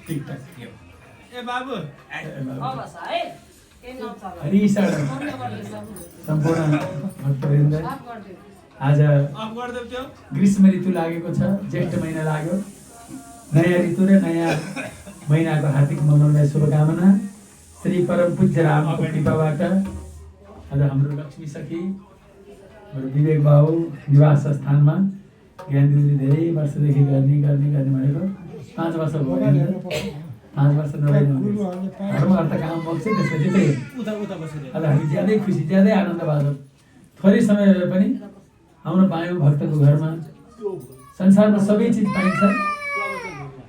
ठिकठाक ए बाबु हरिशा सम्पूर्ण भक्तवृन्द आज ग्रीष्म ऋतु लागेको छ, जेठ महिना लाग्यो। नयाँ ऋतु र नयाँ महिनाको हार्दिक मनाउने शुभकामना। श्री परम पूज्य रामको कृपाबाट आज हाम्रो लक्ष्मी सखी, हाम्रो विवेक बाबु निवास स्थानमा ज्ञान दिदीले धेरै वर्षदेखि गर्ने भनेको 5 वर्ष भयो। 5 वर्ष नभए घरमा अर्थ काम बग्छ, त्यसपछि चाहिँ आज हामी ज्यादै खुसी, ज्यादै आनन्द भएको। थोरै समय भए पनि हाम्रो पायौँ भक्तको घरमा। संसारमा सबै चिज पाइन्छ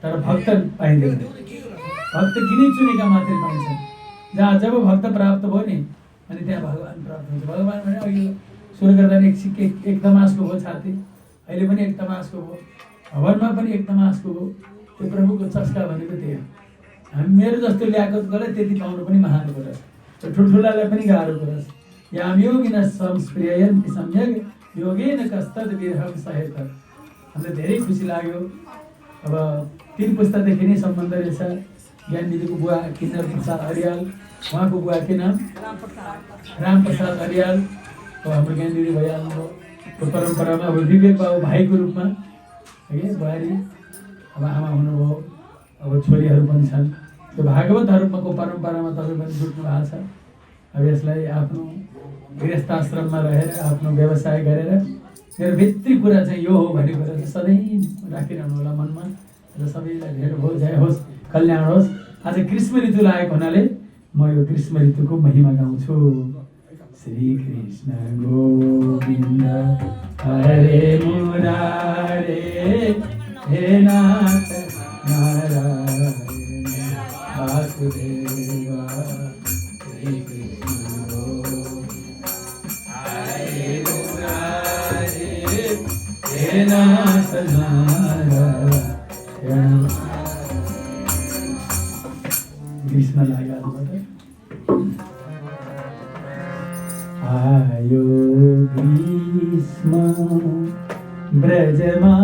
तर भक्त पाइँदैन। भक्त गिनी चुनेका मात्रै पाइन्छ। जहाँ जब भक्त प्राप्त भयो नि अनि त्यहाँ भगवान् प्राप्त हुन्छ। भगवान् भने अघि सुरु गर्दा एक तमासको भयो छाती, अहिले पनि एक तमासको भयो, हवनमा पनि एक तमासको भयो। त्यो प्रभुको चस्का भनेको त्यही हो। हामी मेरो जस्तो ल्याकत गरे त्यति पाउनु पनि महान कुरा, ठुल्ठुलालाई पनि गाह्रो कुरा। याम योगिन संस्प्रियन्ति सम्यक योगेन कस्तद विरहं सहेत। हामीलाई धेरै खुसी लाग्यो। अब 3 पुस्तादेखि नै सम्बन्ध रहेछ। ज्ञान दिदीको बुवा किन्नर प्रसाद अर्याल, उहाँको बुवा के नाम राम प्रसाद अर्याल, अब हाम्रो ज्ञान दिदी भइहाल्नुभयो। त्यो परम्परामा अब विवेक बाबु भाइको रूपमा है, बुहारी अब आमा हुनुभयो, अब छोरीहरू पनि छन्। त्यो भागवत धर्मको परम्परामा तपाईँ पनि जुट्नु भएको छ। अब यसलाई आफ्नो गृहस्थाश्रममा रहेर आफ्नो व्यवसाय गरेर मेरो भित्री कुरा चाहिँ यो हो भन्ने कुरा चाहिँ सधैँ राखिरहनु होला मनमा। र सबैलाई भेट होस्, जय होस्, कल्याण होस्। आज ग्रीष्म ऋतु लागेको हुनाले म यो ग्रीष्म ऋतुको महिमा गाउँछु। श्री कृष्ण गोविन्द हरे मुरारे हे नाथ नारायण वासुदेवा। श्री कृष्ण हरे मुरारे हे नाथ नारायण। ग्रीष्म लाग्यो आयो ग्रीष्म ब्रजमा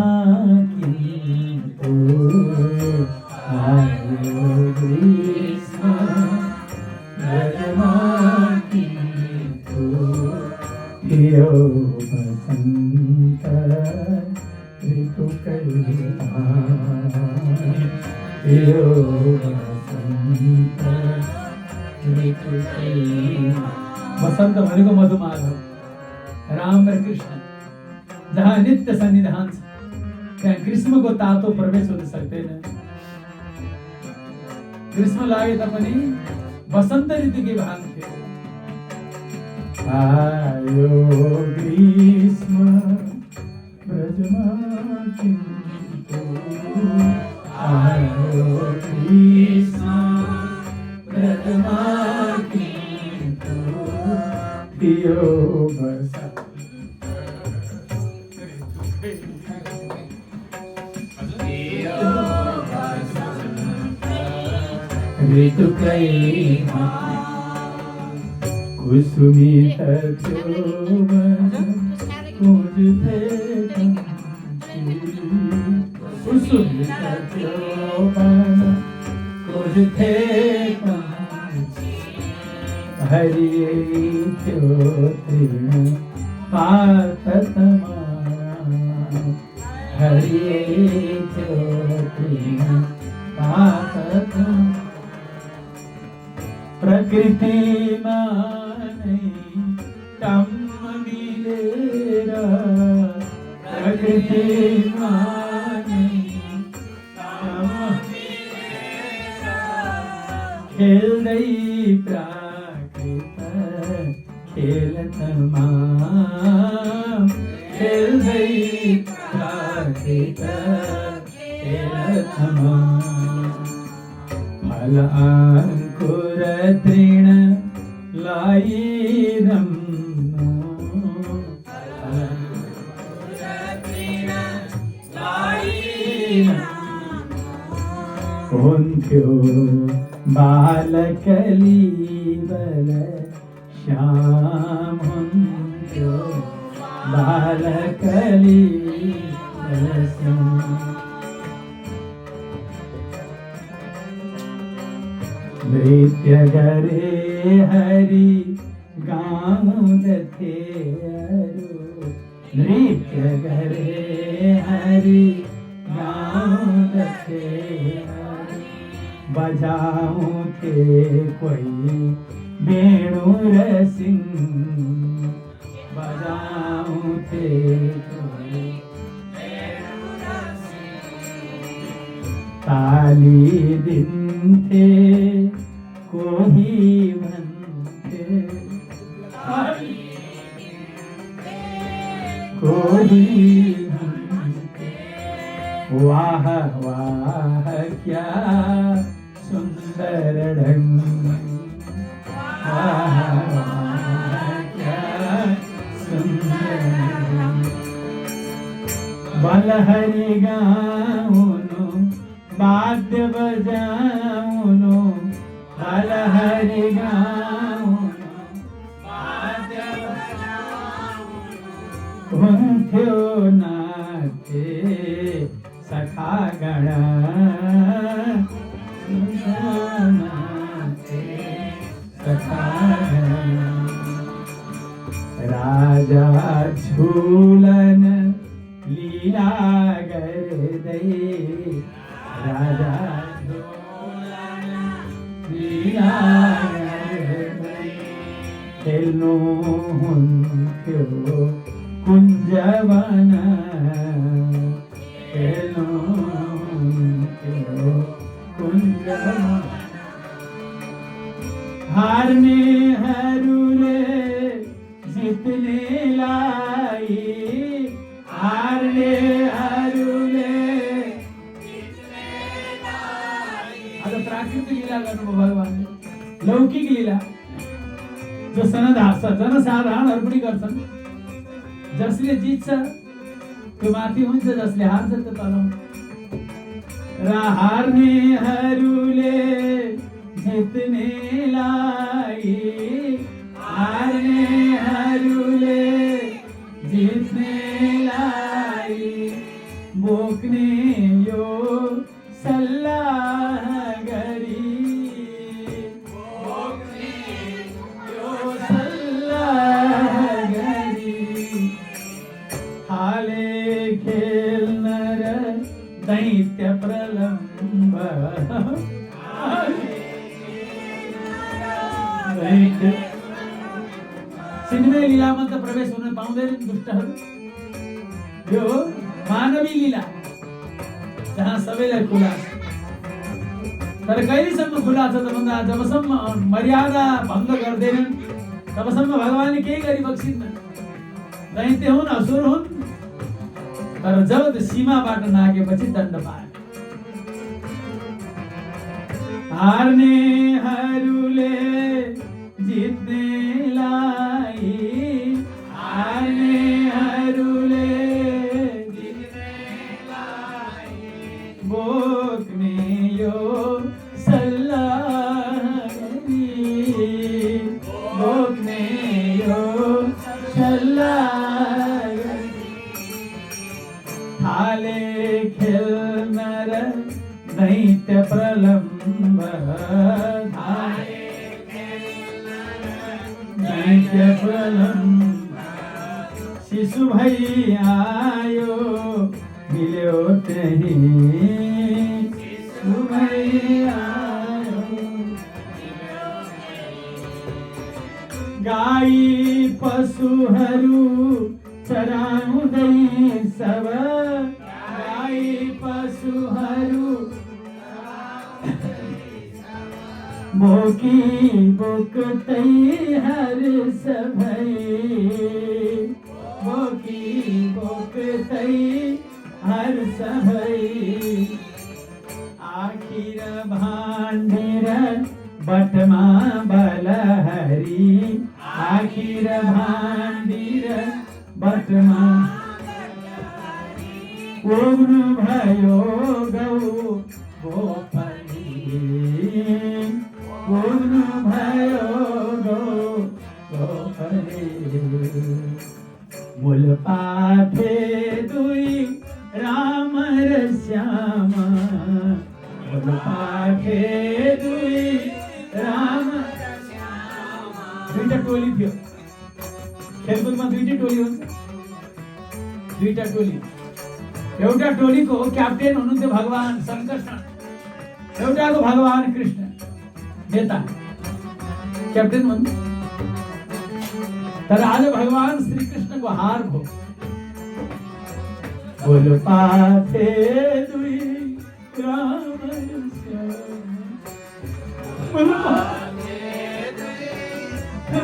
किन्तु, आयो ग्रीष्म ब्रजमा किन्तु, यो बसन्त ऋतु कलिता, यो बसन्त ऋतु कलिता। वसन्त भनेको मधुमाधव, राम र कृष्ण जहाँ नित्य सन्निधान छ त्यहाँ ग्रीष्मको तातो प्रवेश हुन सक्दैन। ग्रीष्म लागे तापनि वसन्त ऋतुकै भान थियो। आयो ग्रीष्म ब्रजमा किन्तु, आयो ग्रीष्म ब्रजमा किन्तु, यो बसन्त ऋतुकैमा कुसुमित यौवन कुंजते कुसुमित यौवन कुंजते हरिये तृण पाततमा, हरिये तृण पाततमा। प्रकृतिमा नै तम मिलेर, प्रकृतिमा नै तम मिलेर, खेल्दै प्राकृत खेलतमा, खेल्दै प्राकृत खेलतमा। फल अंकुर तृण लाइरम, हुन्थ्यो बालकली बल श्याम, हुन्थ्यो बालकली बल श्याम। नृत्य गरे हरि गाउँदथे नृत्य गरे हरि गाउँदथे बजाउँथे कोही वेणु र सिंह बजाउँथे कोही ताली दिन्थे कोही भन्थे कोही भन्थे वाह वाह क्या सुंदर ढंग वाह वाह क्या सुंदर बलहरी गाउनु वाद्य बजाउनु बलहरी गाउनु वाद्य बजाउनु हुन्थ्यो नाचे सखागण राजा झूलन लीला गर्दै राजा झूलन लीला गर्दै खेल्नु हुन्थ्यो कुञ्जवन खेल्नु हुन्थ्यो कुञ्जवन हार्नेहरूले जित्नेलाई हार्नेहरूले आज प्राकृतिक लीला गर्नुभयो भगवानले लौकिक लीला जो जनसाधारणहरू पनि गर्छन् जसले जित्छ त्यो माथि हुन्छ जसले हार्छ त्यो तल र हार्नेहरूले जित्नेलाई हार्नेहरूले जित्नेलाई बोक्ने यो सल्लाह गरी बोक्ने यो सल्लाह गरी हाले खेल्न र दैत्य प्रलम्ब सिनेमा लीलामा त प्रवेश हुन पाउँदैनन् दुष्टहरू यो मानवी लीला जहाँ सबैलाई खुला छ तर कहिलेसम्म खुला छ त भन्दा जबसम्म मर्यादा भङ्ग गर्दैनन् तबसम्म भगवानले केही गरी बक्सिन्न दैत्य हुन् असुर हुन् तर जब त्यो सीमाबाट नागेपछि दण्ड पाए हार्नेहरूले जित्नेलाई हार्नेहरूले जित्नेलाई बोक्ने यो सल्लाह गरी बोक्ने यो सल्लाह गरी थाले खेल्न र दैत्य प्रलम्ब थाले दैत्य प्रलम्ब शिशु भई आयो मिल्यो त्यही शिशु भई आयो गाई पशुहरू चराउँदै सब गाई पशुहरू बोकी बोक्दै हर्ष भई बोकी बोक्दै हर्ष भई आखिर भाण्डेर बटमा बलहरी आखिर भाण्डेर बटमा ओग्नु भयो गौ गोपनी ओग्नु भयो गौ गोपनी मूल पाथे दुई राम र श्याम मूल पाथे दुई राम दुईटा टोली थियो खेलकुदमा दुईटै टोली हुन्छ दुईटा टोली एउटा टोलीको क्याप्टेन हुनुहुन्थ्यो भगवान शङ्कर एउटाको भगवान कृष्ण नेता क्याप्टेन भन्नु तर आज भगवान श्री कृष्णको हार भयो बोलो पाथे दुई राम बोलो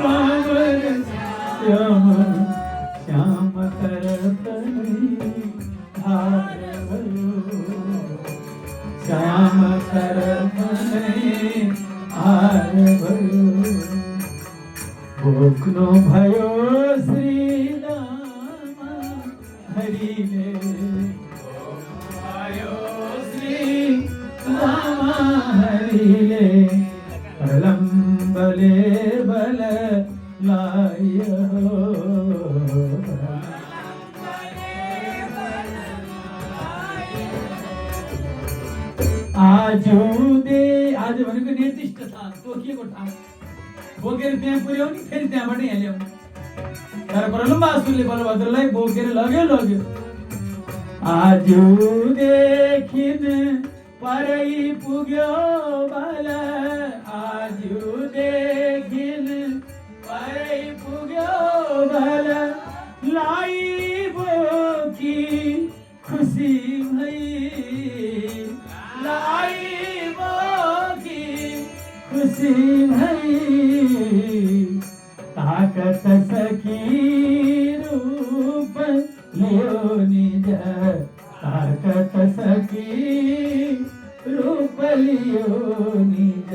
राम श्याम श्याम करतनि हार भयो श्याम करतनि हार भयो भोक्नु भयो श्री राम हरिले भयो श्री राम हरिले प्रलम्बले बल लायो आज भनेको निर्दिष्ट स्थान तोकिएको ठाउँ बोकेर त्यहाँ पुर्याउने फेरि त्यहाँबाट यहाँ ल्याउने तर प्रलम्बासुरले बलभद्रलाई बोकेर लग्यो आजदेखि परै पुग्यो बल आजदेखि परै पुग्यो बल लाई बोकी खुसी भई लाई बोकी खुसी भई ताकत सकी रूप लियो निज ताकत सकी रूप लियो निज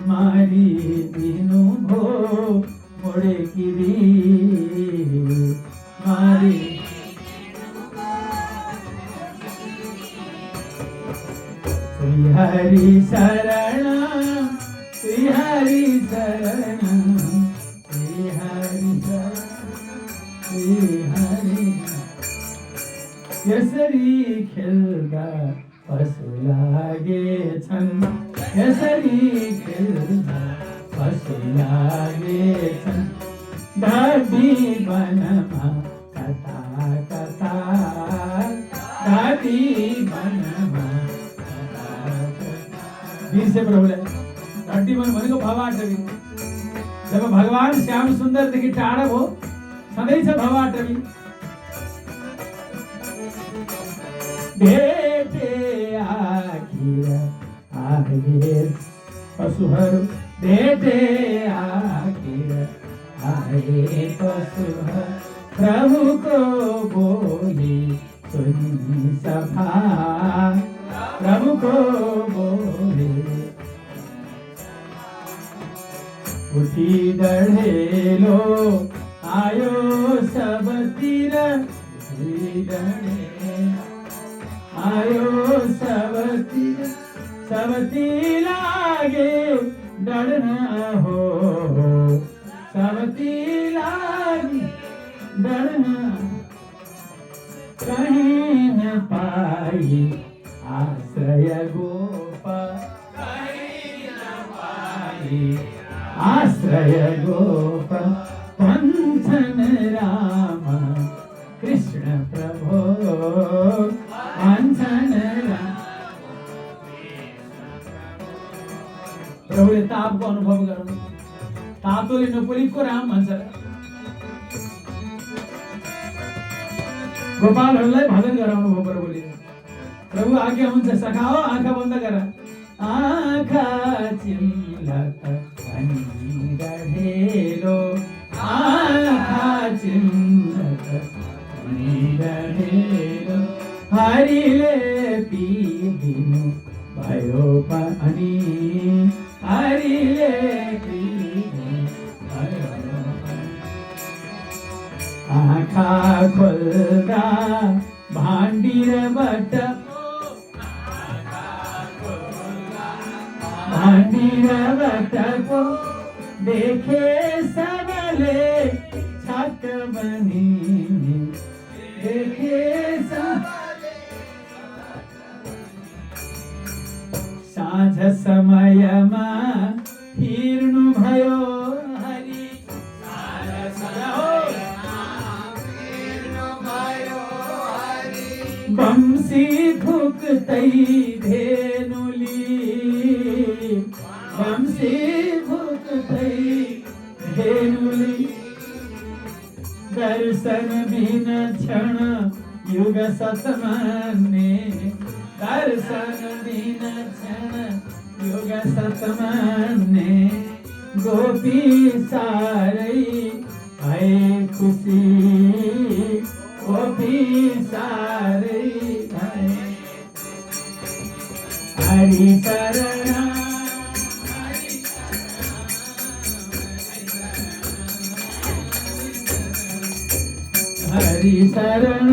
मारी दिनु भो मोड़े गिरी मारी श्री हरि शरण श्री हरि शरण श्री हरि श्री हरि यसरी खेल्दा पशु लागे छन् यसरी खेल्दा पशु लागे छन् ढाडी वनमा कता कता ढाडी वनमा वीर से प्रभुलाई ढाडी वन भनेको भवाटवी जब भगवान श्याम सुन्दरदेखि टाढा भयो सधैँ छ भवाटवी भेटे आखिर आए पशुहरू भेटे आखिर आए पशुहरू प्रभुको बोली सुनि सफा प्रभुको बोली उठी डढेलो आयो सबतिर आयो सबती लागे डरना हो सबती लागे डरना कहीं न पाई आश्रय गोप कहीं न पाई आश्रय गोप पंचन राम कृष्ण प्रभो पंचन राम प्रभुले तापको अनुभव गराउनु तातोले नपोलीको राम भन्छ गोपालहरूलाई भजन गराउनु भयो प्रभुले प्रभु आज्ञा हुन्छ सखाओ आँखा बन्द गर आँखा चिम्लक भनी गढेलो आँखा चिम्लक भनी गढेलो हरिले पिदिनु भयो पनि हरिले पिदिनु भयो आँखा खोल्दा भाण्डिरबाट भाण्डिरबाटको देखे सबले छाक बनी देखे साँझ समयमा वशीभूत भई धेनुले दर्शन बिन क्षण युग सतमाने दर्शन बिन क्षण युग सतमाने गोपी सारै भए खुसी गोपी सारै भए हरि शरण हरि शरण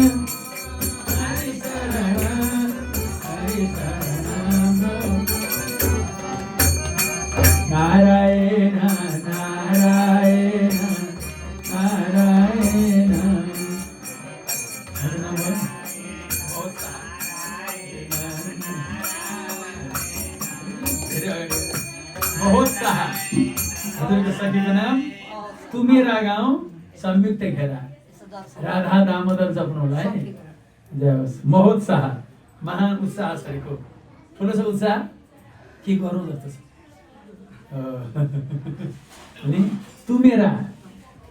हरि शरण हरि शरण नारायण नारायण नारायण बहुत साहा हजुरको सखीको नाम तुमेरा गाउँ संयुक्त घेरा राधा दामोदर जप्नु होला है जय होस् बहुत साहा महान उत्साह छको ठुलो छ उत्साह के गरौँ जस्तो छ अनि तु मेरा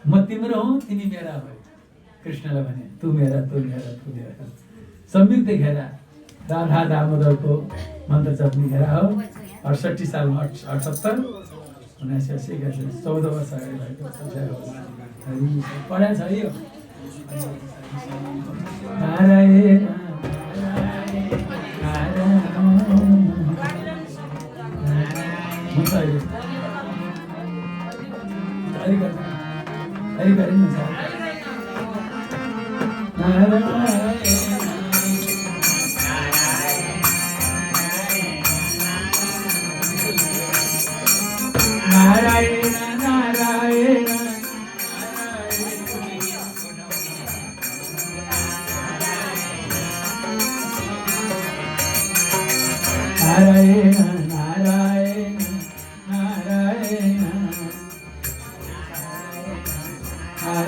म तिम्रो हौ तिमी मेरा हो कृष्णले भने तु मेरा संयुक्त घेरा राधा दामोदरको मन्त्र जप्ने घेरा हो 68 सालमा 78 1980 14 वर्ष अगाडि भएको पढाइ छ यो Narayan Narayan Narayan Narayan Narayan Narayan Narayan Narayan Narayan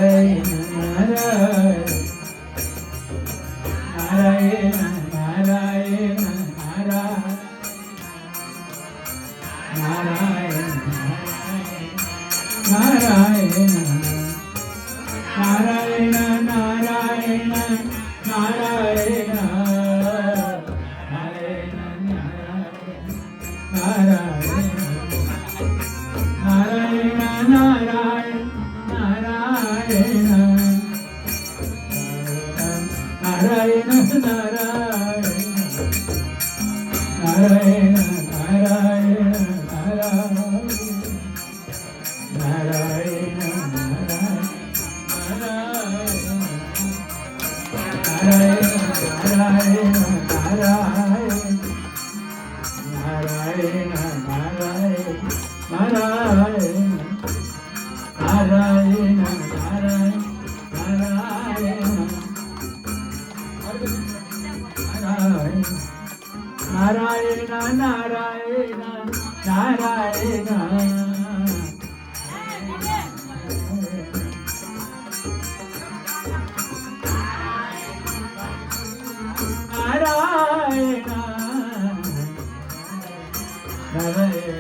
Narayan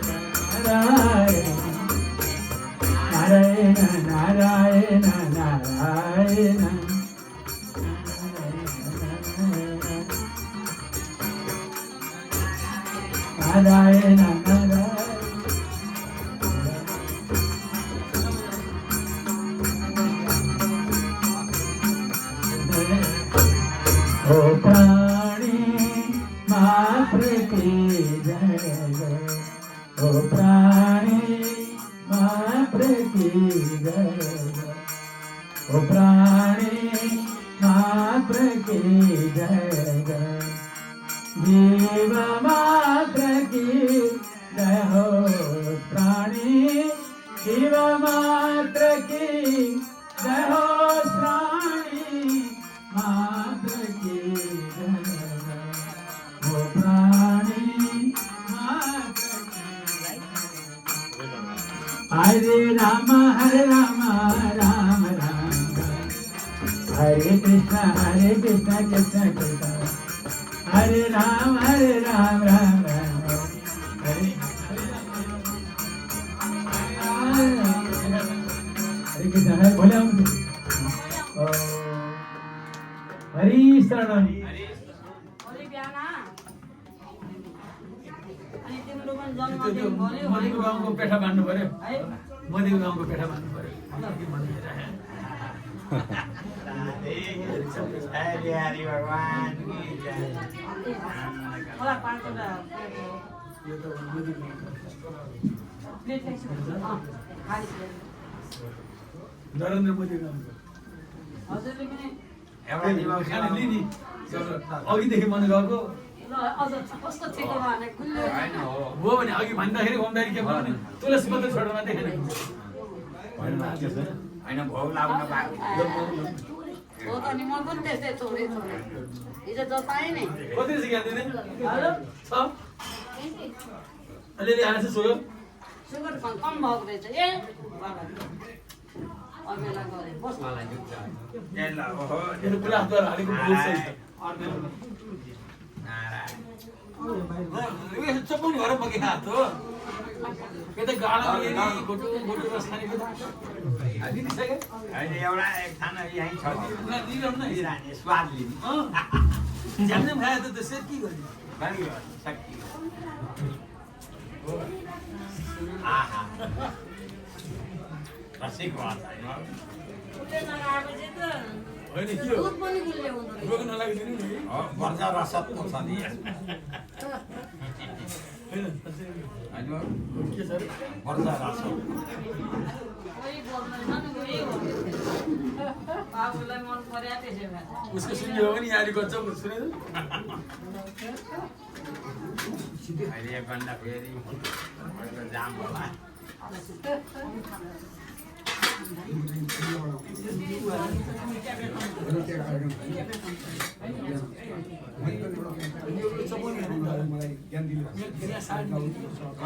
Narayan Narayan Narayan Narayan Hare Rama, Rama Rama, Hare Krishna, Krishna Krishna. Hare Rama, Rama Rama, Hare भोलि आउनु हरि शरण मोदीको गाउँको पेठा बाँड्नु पर्यो मोदीको गाउँको पेठा बाँड्नु पर्यो नरेन्द्र मोदी अघिदेखि मन गएको हो भने अघि भन्दाखेरि आउँदाखेरि के भन्यो तुलसी मात्र छोडेर मात्रै खाने कति सिकाइदिने अलिअलि आएछ सुगर सुगर कम भएको रहेछ ए अबेला गरे बस मलाई यो पुलासद्वारा हालेको भुल सही यो चप्पल घर मके हात हो कतै गाडा नि गोटो रस खानेको आदि दिसके अहिले एउटा एक खाना यही छ न दिरम न हिरानी स्वाद लिने ज्यानै खाए त त्यसै के गर्ने बानी शक्ति आहा रसिक बात है उले नआएपछि त होइन के हो दुध पनि गुल्ले हुँदो रहेछ रोग नलागिदिनु नि वर्जा रसत त छ नि होइन हैन के छ रे वर्जा रसत कोही बोल्दैन नि कोही बाबुलाई मन पर्या त्यसै भए उसको सुन्यो भने यारी गर्छ सुनेन अहिले एक घन्टा फेरि जाम होला मलाई ज्ञान दिनु